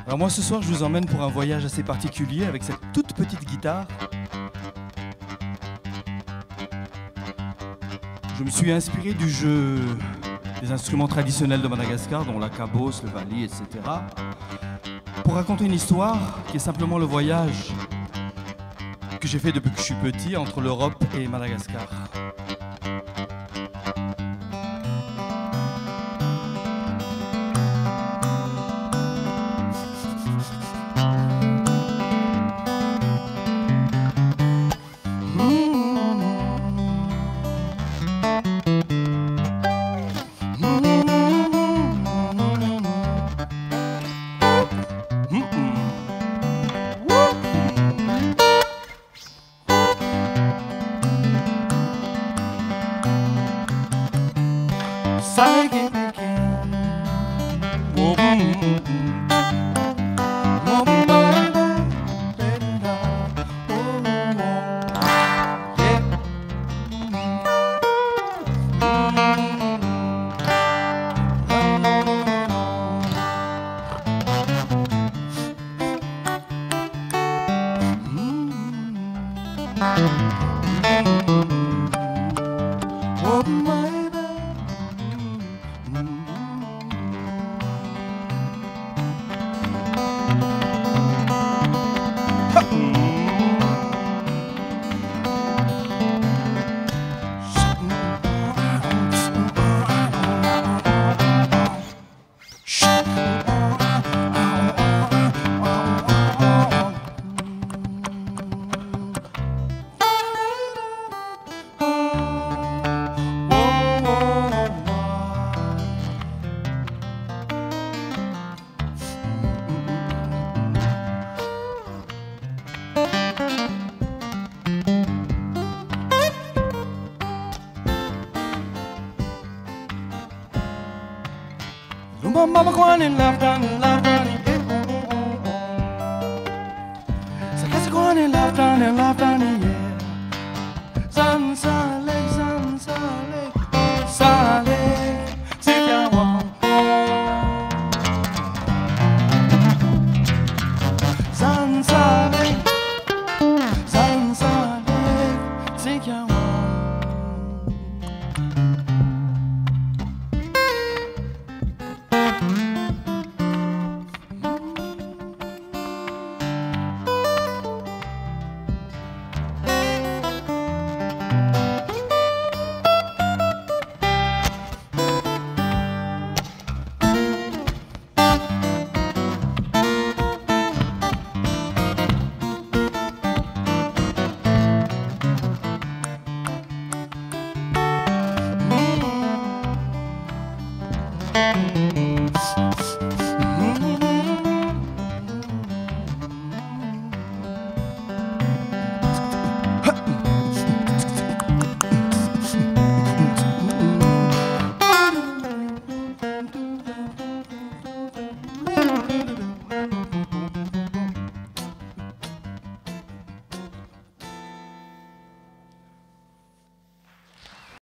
Alors moi ce soir je vous emmène pour un voyage assez particulier avec cette toute petite guitare. Je me suis inspiré du jeu des instruments traditionnels de Madagascar, dont la cabosse, le vali, etc. pour raconter une histoire qui est simplement le voyage que j'ai fait depuis que je suis petit entre l'Europe et Madagascar. Mama going in love down and love down and Sakasa going in love down and love down.